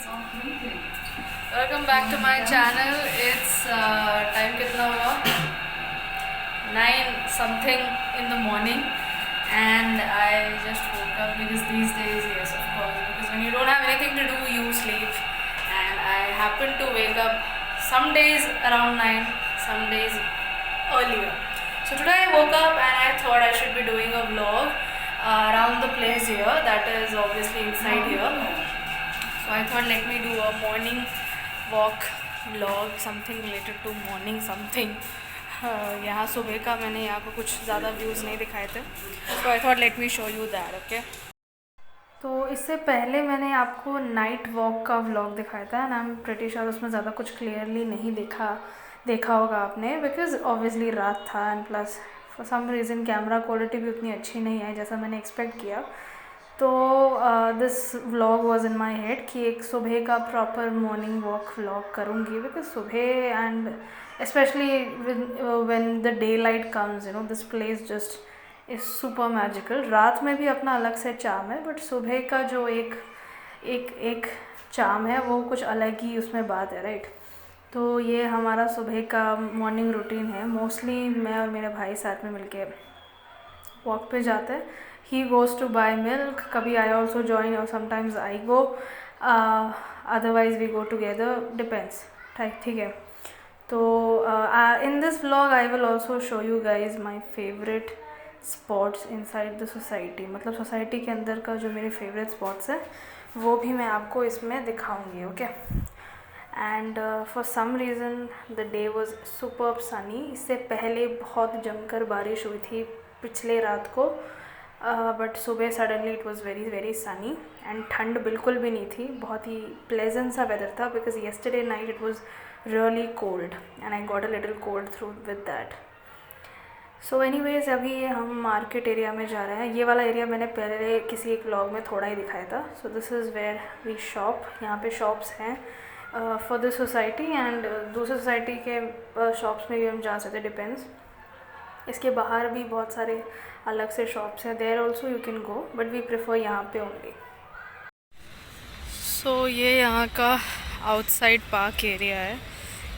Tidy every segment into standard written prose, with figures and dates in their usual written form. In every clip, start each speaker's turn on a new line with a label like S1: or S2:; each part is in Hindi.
S1: Welcome back to my channel. It's time कितना हुआ, 9 something in the morning, and I just woke up because these days, yes, of course, because when you don't have anything to do, you sleep, and I happen to wake up some days around 9, some days earlier. So today I woke up and I thought I should be doing a vlog around the place here, that is obviously inside here. So I thought let me do a morning walk vlog, something related to morning something. यहाँ सुबह का मैंने यहाँ को कुछ ज़्यादा व्यूज़ नहीं दिखाए थे, so I thought let me show you that, okay? तो इससे पहले मैंने आपको नाइट वॉक का व्लॉग दिखाया था and I am pretty sure उसमें ज़्यादा कुछ क्लियरली नहीं देखा होगा आपने, बिकॉज ऑब्वियसली रात था and plus for some reason camera quality भी उतनी अच्छी नहीं आई जैसा मैंने एक्सपेक्ट किया। तो this vlog was in my head कि एक सुबह का प्रॉपर मॉर्निंग वॉक व्लॉग करूँगी, बिकॉज सुबह and specially when the day light comes, you know, this place just is super magical. रात में भी अपना अलग से चार्म है, बट सुबह का जो एक चार्म है वो कुछ अलग ही उसमें बात है, राइट? तो ये हमारा सुबह का मॉर्निंग रूटीन है। मोस्टली मैं और मेरे भाई साथ में मिलके वॉक पे जाते हैं। He goes to buy milk, कभी आई ऑल्सो जॉइन और sometimes I go, otherwise we go together, depends, ठीक है। तो in this vlog I will also show you guys my favourite spots inside the society, मतलब सोसाइटी के अंदर का जो मेरे फेवरेट स्पॉट्स हैं वो भी मैं आपको इसमें दिखाऊंगी, okay? And for some reason the day was superb sunny. इससे पहले बहुत जमकर बारिश हुई थी पिछले रात को, बट सुबह suddenly it was very very Sunny and ठंड बिल्कुल भी नहीं थी, बहुत ही प्लेजेंट सा वेदर था, because yesterday night it was really cold and I got a little cold through with that. So anyways अभी हम मार्केट एरिया में जा रहे हैं। ये वाला एरिया मैंने पहले किसी एक व्लॉग में थोड़ा ही दिखाया था। So this is where we shop. यहाँ पे शॉप्स हैं फॉर दिस सोसाइटी एंड दूसरे सोसाइटी के शॉप्स में भी हम जा सकते, डिपेंड्स। इसके बाहर भी बहुत सारे अलग से शॉप्स हैं, there also you can go, but we prefer यहाँ पे ओनली। सो ये यहाँ का आउटसाइड पार्क एरिया है।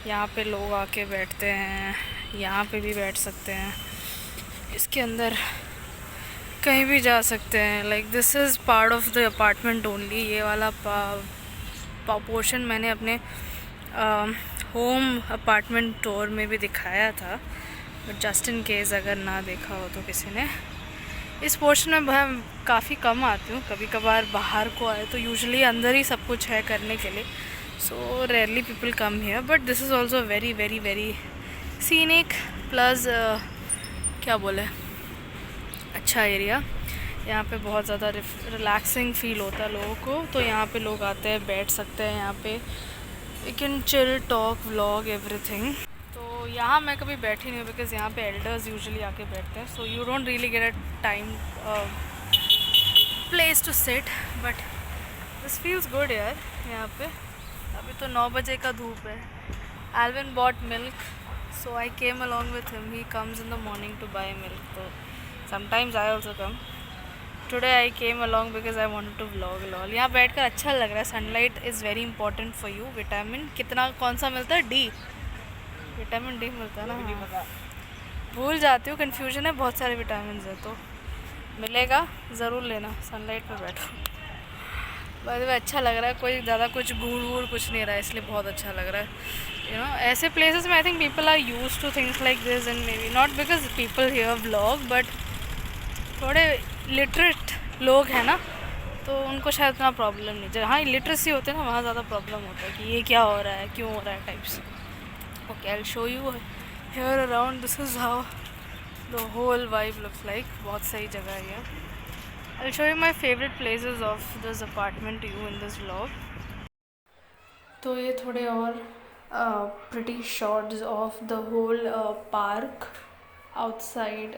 S1: यहाँ पे लोग आके बैठते हैं, यहाँ पे भी बैठ सकते हैं, इसके अंदर कहीं भी जा सकते हैं। Like this is part of the apartment only. ये वाला पोर्शन मैंने अपने होम अपार्टमेंट टूर में भी दिखाया था, बट जस्ट इन केस अगर ना देखा हो तो किसी ने, इस पोर्शन में मैं काफ़ी कम आती हूँ। कभी कभार बाहर को आए तो यूजुअली अंदर ही सब कुछ है करने के लिए, so rarely people come here, but this is also very very very scenic plus क्या बोले, अच्छा एरिया। यहाँ पे बहुत ज़्यादा रिलैक्सिंग फील होता है लोगों को, तो यहाँ पे लोग आते हैं, बैठ सकते हैं यहाँ पे, you can chill, talk, vlog, everything. तो यहाँ मैं कभी बैठी नहीं हूँ, बिकॉज़ यहाँ पे एल्डर्स यूजुअली आके बैठते हैं, so you don't really get a time place to sit, but this feels good यार। यहाँ पे अभी तो 9 बजे का धूप है। Elvin bought milk, so I came along with him. He comes in the morning to buy milk, so sometimes I also come. Today I came along because I wanted to vlog all. यहाँ बैठकर अच्छा लग रहा है। Sunlight is very important for you. Vitamin कितना कौन सा मिलता है? डी, विटामिन डी मिलता है ना? हाँ। भूल जाती हूँ, कन्फ्यूजन है, बहुत सारे विटामिन है, तो मिलेगा ज़रूर लेना। सनलाइट पे बैठो। बाय द वे अच्छा लग रहा है, कोई ज़्यादा कुछ भूड़ वूड़ कुछ नहीं रहा है, इसलिए बहुत अच्छा लग रहा है। यू नो, ऐसे प्लेसेस में I think people are use to things like this, and maybe not because people here vlog, but थोड़े लिटरेट लोग हैं ना, तो उनको शायद उतना प्रॉब्लम नहीं। जहाँ इलिटरेसी होते हैं ना, वहाँ ज़्यादा प्रॉब्लम होता है कि ये क्या हो रहा है, क्यों हो रहा है, types. Okay, I will show you here around. This is how the whole vibe looks like. बहुत सही जगह है ये। I'll show you my favorite places of this apartment to you in this vlog. तो ये थोड़े और pretty shots of the whole park outside,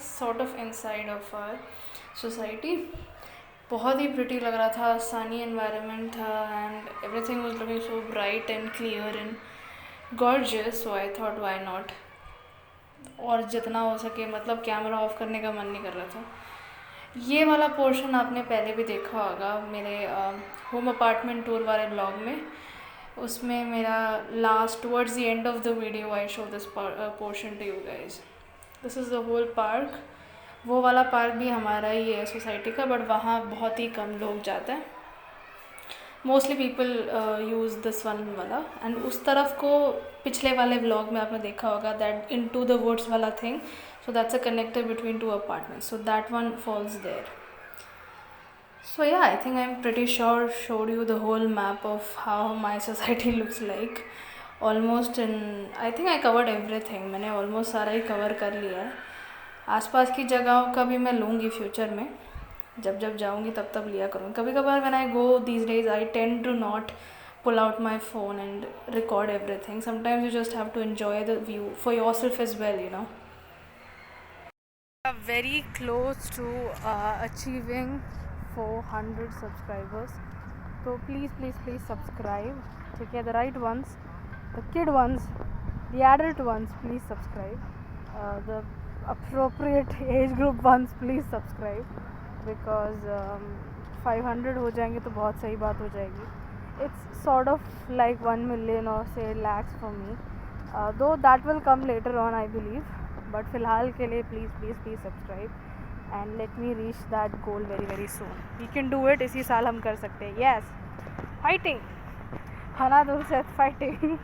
S1: sort of inside of our society. बहुत ही pretty लग रहा था, sunny environment था, and everything was looking so bright and clear and gorgeous, so I thought why not. और जितना हो सके, मतलब कैमरा ऑफ करने का मन नहीं कर रहा था। ये वाला पोर्शन आपने पहले भी देखा होगा मेरे होम अपार्टमेंट टूर वाले ब्लॉग में। उसमें मेरा last towards the end of the video I show this portion to you guys. This is the whole park. वो वाला पार्क भी हमारा ही है सोसाइटी का, बट वहाँ बहुत ही कम लोग जाते हैं। Mostly people use this one वाला। एंड उस तरफ को पिछले वाले व्लॉग में आपने देखा होगा that into the woods वाला thing, so that's a connector between two apartments, so that one falls there. So yeah, I think I'm pretty sure showed you the whole map of how my society looks like almost in, I think I covered everything. मैंने almost सारा ही cover कर लिया है। आसपास की जगहों का भी मैं लूँगी फ्यूचर में, जब जब जाऊँगी तब तब लिया करूँगी। कभी कभार when I go these days I tend to not pull out my phone and record everything. Sometimes you just have to enjoy the view for yourself as well, you know. Very close to achieving 400 subscribers, so please subscribe. Okay, the right ones, the kid ones, the adult ones, please subscribe. The appropriate age group ones, please subscribe, because 500 हो जाएंगे तो बहुत सही बात हो जाएगी. It's sort of like 1 million or say lakhs for me, though that will come later on I believe, but फिलहाल के लिए please subscribe and let me reach that goal very soon. We can do it. इसी साल हम कर सकते हैं. Yes, fighting. हना दूर से fighting.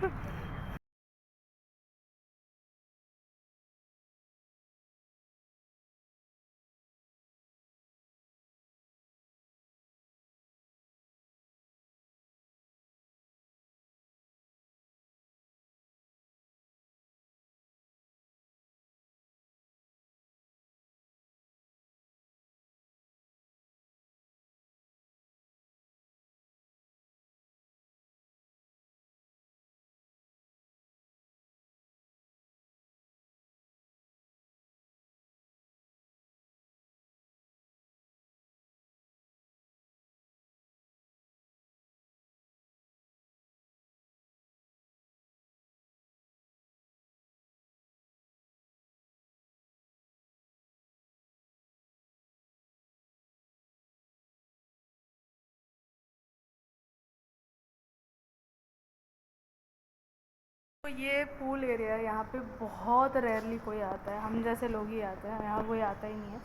S1: तो ये पूल एरिया है, यहाँ पे बहुत रेयरली कोई आता है, हम जैसे लोग ही आते हैं, यहाँ कोई आता ही नहीं है।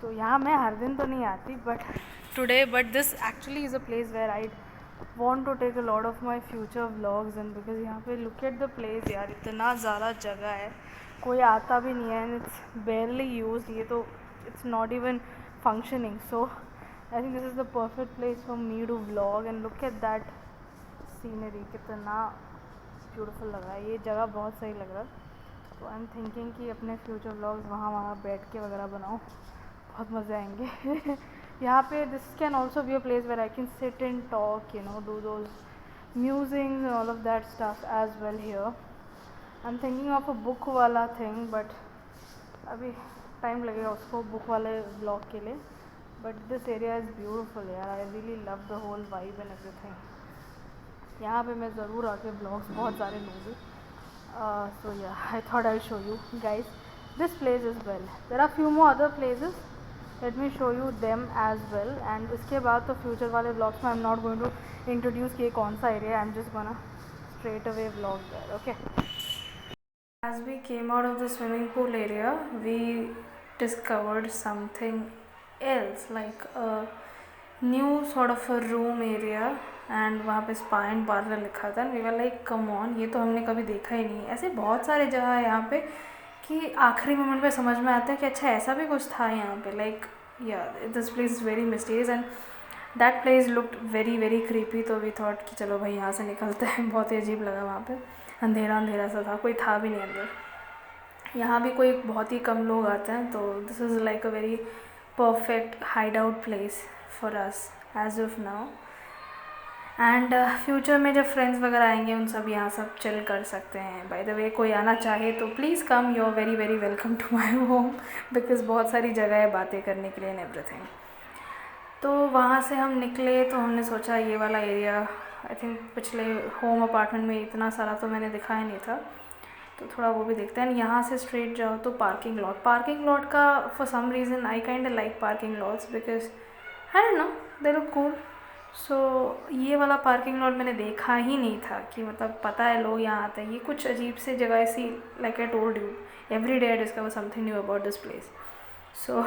S1: तो यहाँ मैं हर दिन तो नहीं आती, but this actually is a place where I want to take a lot of my future vlogs and because यहाँ पे look at the place यार, इतना ज़्यादा जगह है, कोई आता भी नहीं है and it's barely used. ये तो it's not even functioning, so I think this is the perfect place for me to vlog and look at that scenery. कितना ब्यूटीफुल लग रहा है, ये जगह बहुत सही लग रहा है। तो आई एम थिंकिंग कि अपने फ्यूचर व्लॉग्स वहाँ बैठ के वगैरह बनाऊँ, बहुत मज़े आएंगे। यहाँ पे this can also be a place where I can sit and talk, you know, do those musing all of that stuff as well here. I am thinking of a book वाला थिंग, बट अभी टाइम लगेगा उसको बुक वाले ब्लॉग के लिए, but this area is beautiful यार, I really love the whole vibe and everything. यहाँ पे मैं ज़रूर आके ब्लॉग्स बहुत सारे लूँगी। So yeah I thought I show you guys this place is well. There are few more other places, let me show you them as well. And इसके बाद तो फ्यूचर वाले ब्लॉग्स में I am not going to introduce कि कौन सा area, I am just gonna straight away blog there, okay. As we came out of the swimming pool area, we discovered something else, like a new sort of a room area, and वहाँ पे स्पा एंड पार्लर लिखा था। We were like come on, ये तो हमने कभी देखा ही नहीं। ऐसे बहुत सारे जगह है यहाँ पे कि आखिरी मोमेंट पे समझ में आता है कि अच्छा ऐसा भी कुछ था यहाँ पे। लाइक या this place is very mysterious and that place looked very creepy. तो वी थॉट कि चलो भाई यहाँ से निकलते हैं। बहुत ही अजीब लगा, वहाँ पे अंधेरा सा था, कोई था भी नहीं अंदर। यहाँ भी कोई बहुत ही कम लोग आते हैं, तो this is like a very perfect hide out place for us as of now. And future में जब फ्रेंड्स वगैरह आएंगे उन सब यहाँ सब चिल कर सकते हैं। बाय द वे कोई आना चाहे तो please come, you are very welcome to my home, because बहुत सारी जगह है बातें करने के लिए एंड एवरीथिंग। तो वहाँ से हम निकले तो हमने सोचा ये वाला एरिया, आई थिंक पिछले होम अपार्टमेंट में इतना सारा तो मैंने दिखाया नहीं था, तो थोड़ा वो भी देखते हैं। यहाँ से स्ट्रेट जाओ तो पार्किंग लॉट का for some reason I kind like parking lots because I don't know they look cool. So ये वाला पार्किंग लॉट मैंने देखा ही नहीं था कि मतलब पता है लोग यहाँ आते हैं। ये कुछ अजीब से जगह ऐसी, like I told you every day I discover something new about this place. So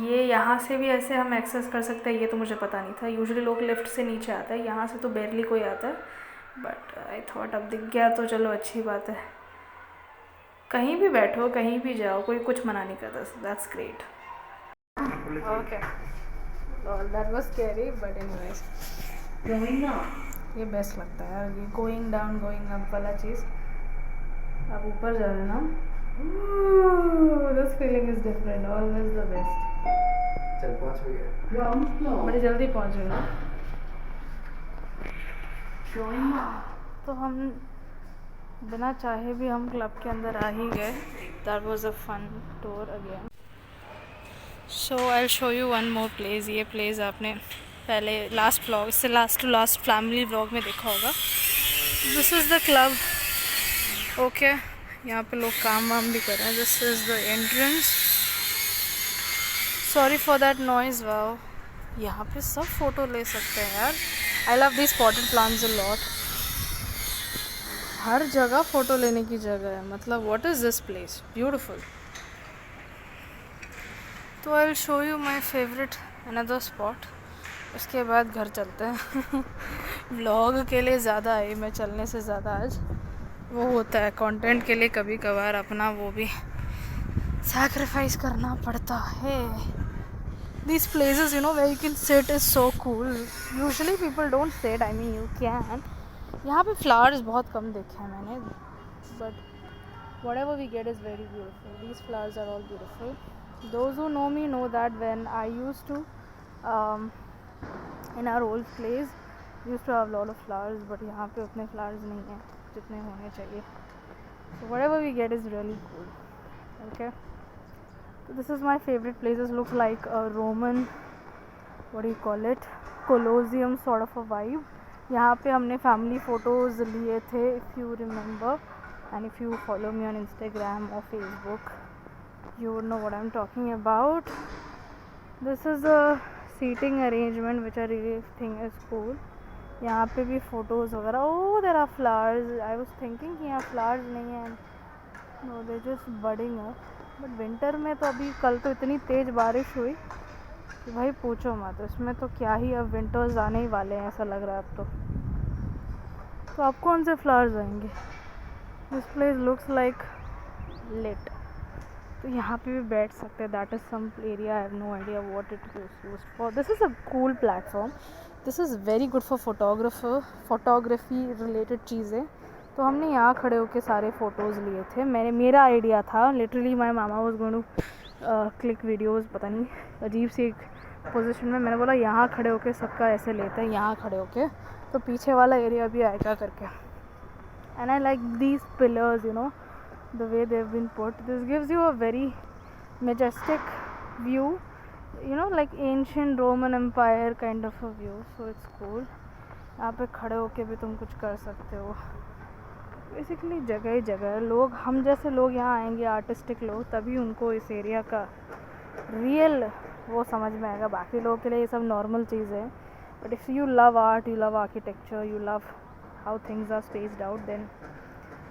S1: ये यहाँ से भी ऐसे हम एक्सेस कर सकते हैं, ये तो मुझे पता नहीं था। यूजुअली लोग लिफ्ट से नीचे आता है, यहाँ से तो बेरली कोई आता है, बट आई थॉट अब दिख गया तो चलो अच्छी बात है। कहीं भी बैठो कहीं भी जाओ कोई कुछ मना नहीं करता, that's great. Okay that was scary but anyways ये बेस्ट लगता है यार, ये गोइंग डाउन गोइंग अप वाला चीज़। अब ऊपर जा रहे हैं ना, this feeling is different, always the best.
S2: चल पहुंच गए,
S1: बड़ी जल्दी पहुंच गए ना। तो हम बिना चाहे भी हम क्लब के अंदर आ ही गए। That was a fun tour again. So I will show you one more place. ये प्लेस आपने पहले लास्ट व्लॉग, इससे last to last family vlog में देखा होगा। This is the club. Okay, यहाँ पे लोग काम वाम भी कर रहे हैं। This is the entrance. Sorry for that noise. Wow, यहाँ पे सब फोटो ले सकते हैं यार। I love this potted plants a lot. हर जगह फ़ोटो लेने की जगह है, मतलब what is this place, beautiful. तो I will show you my favourite another spot, उसके बाद घर चलते हैं। व्लॉग के लिए ज़्यादा आई मैं, चलने से ज़्यादा आज वो होता है कंटेंट के लिए कभी कभार अपना वो भी सैक्रिफाइस करना पड़ता है। These places, you know, where you can sit is so cool. Usually people don't sit, I mean you can. यहाँ पे flowers बहुत कम देखे हैं मैंने, but whatever we get is very beautiful. These flowers are all beautiful. Those who know me know that when I used to in our old place used to have a lot of flowers, but यहाँ पे उतने flowers नहीं हैं जितने होने चाहिए. So whatever we get is really cool. Okay. So this is my favorite place. This looks like a Roman, what do you call it, Colosseum sort of a vibe. यहाँ पे हमने family photos लिए थे, if you remember, and if you follow me on Instagram or Facebook, you would know what I'm talking about. This is a seating arrangement which I really think is cool. यहाँ पे भी photos वगैरह. Oh, there are flowers. I was thinking कि यहाँ flowers नहीं हैं. No, they're just budding up. But winter में तो अभी कल तो इतनी तेज़ बारिश हुई कि भाई पूछो मत, इसमें तो क्या ही अब विंटर्स आने ही वाले हैं ऐसा लग रहा है अब तो अब कौन से फ्लावर्स आएंगे। This place looks like lit. तो यहाँ पे भी बैठ सकते हैं। That is some area, I have no idea what it is used for. This is a cool platform. This is very good for photography related चीज़ें। तो हमने यहाँ खड़े होकर सारे फ़ोटोज़ लिए थे। मेरा आइडिया था, लिटरली माय मामा was going to click videos, पता नहीं अजीब सी एक पोजीशन में। मैंने बोला यहाँ खड़े होकर सबका ऐसे लेते हैं, यहाँ खड़े होकर तो पीछे वाला एरिया भी आएगा करके। And I like these pillars, you know, the way they have been put. This gives you a very majestic view, you know, like ancient Roman empire kind of a view. So it's cool. यहाँ पे खड़े होकर भी तुम कुछ कर सकते हो। बेसिकली जगह ही जगह है। लोग, हम जैसे लोग यहाँ आएंगे, आर्टिस्टिक लोग, तभी उनको इस एरिया का रियल वो समझ में आएगा। बाकी लोगों के लिए ये सब नॉर्मल चीज़ है। But if you love art, you love architecture, you love how things are spaced out, then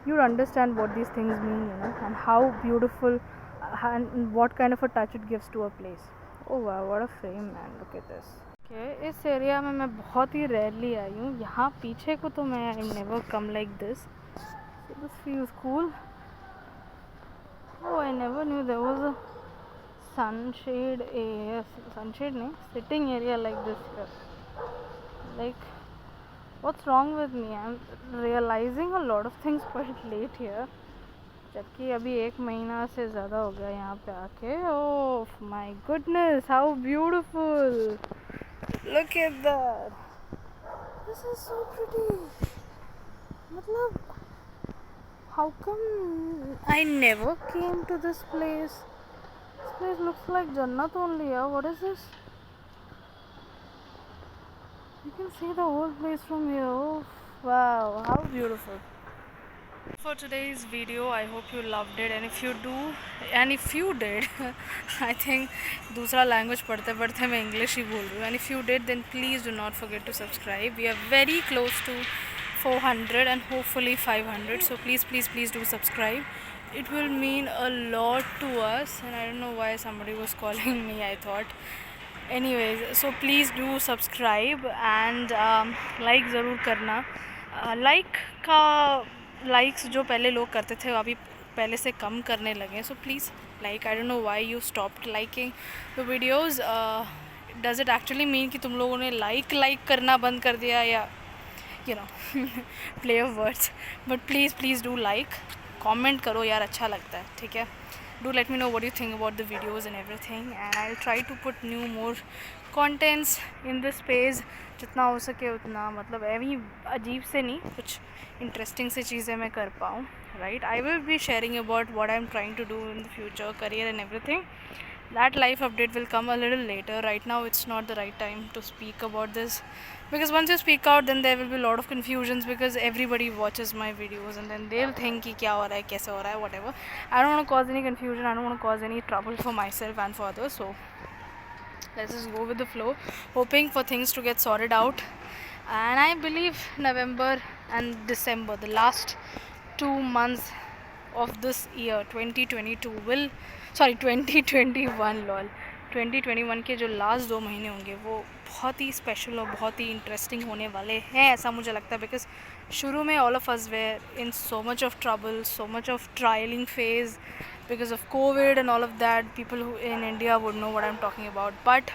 S1: you understand what these things mean, you know, and how beautiful and what kind of a touch it gives to a place. Oh wow, what a frame, man, look at this. Okay, इस एरिया में मैं बहुत ही रेयरली आई हूँ। यहाँ पीछे को तो मैं I never come like this. This feels cool. Oh, I never knew there was a sunshade area, sunshade nahi, sitting area like this here. Like, what's wrong with me? I'm realizing a lot of things quite late here. जबकि अभी 1 महीना से ज़्यादा हो गया यहाँ पे आके. Oh my goodness, how beautiful! Look at that. This is so pretty. मतलब, how come I never came to this place? This place looks like Jannat only. Yeah? What is this? You can see the whole place from here. Oh, wow, how beautiful. For today's video, I hope you loved it, and if you did, I think दूसरा language पढ़ते पढ़ते मैं English ही बोल रही हूँ, and if you did, then please do not forget to subscribe. We are very close to 400 and hopefully 500, so please do subscribe. It will mean a lot to us, and I don't know why somebody was calling me, I thought. Anyways, so please do subscribe and like ज़रूर करना. Like का likes जो पहले लोग करते थे अभी पहले से कम करने लगे, so please like. I don't know why you stopped liking the videos. Does it actually mean कि तुम लोगों ने like करना बंद कर दिया, या you know play of words? But please do like, comment करो यार, अच्छा लगता है, ठीक है. Do let me know what you think about the videos and everything, and I'll try to put more contents in this page जितना हो सके उतना. मतलब ऐवी अजीब से नहीं, कुछ इंटरेस्टिंग से चीज़ें मैं कर पाऊँ, right? I will be sharing about what I'm trying to do in the future, career and everything. That life update will come a little later. Right now it's not the right time to speak about this, because once you speak out, then there will be a lot of confusions, because everybody watches my videos and then they'll think कि क्या हो रहा है, कैसे हो रहा है, whatever. I don't want to cause any confusion, I don't want to cause any trouble for myself and for others, so let's just go with the flow, hoping for things to get sorted out. And I believe November and December, the last 2 months of this year 2022 will 2021 lol 2021 के जो लास्ट 2 महीने होंगे वो बहुत ही स्पेशल और बहुत ही इंटरेस्टिंग होने वाले हैं, ऐसा मुझे लगता है. बिकॉज शुरू में all of us were in so much of trouble, so much of trialing phase because of COVID and all of that. People who in India would know what I'm talking about. But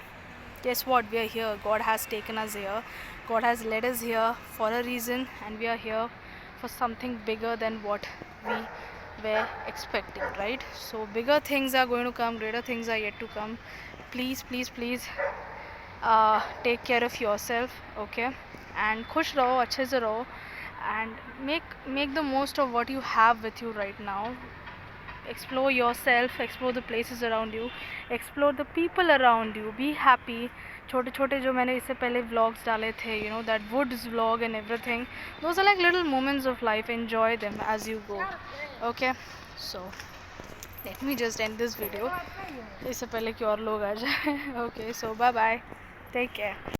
S1: guess what? We are here. God has taken us here. God has led us here for a reason, and we are here for something bigger than what we were expecting, right? So bigger things are going to come, greater things are yet to come. Please take care of yourself, okay? And खुश रहो, अच्छे से रहो, and make the most of what you have with you right now. Explore yourself, explore the places around you, explore the people around you, be happy. छोटे छोटे जो मैंने इससे पहले vlogs डाले थे, you know, that woods vlog and everything, those are like little moments of life. Enjoy them as you go, okay? So let me just end this video इससे पहले कि और लोग आ जाए. Okay, so bye bye, take care.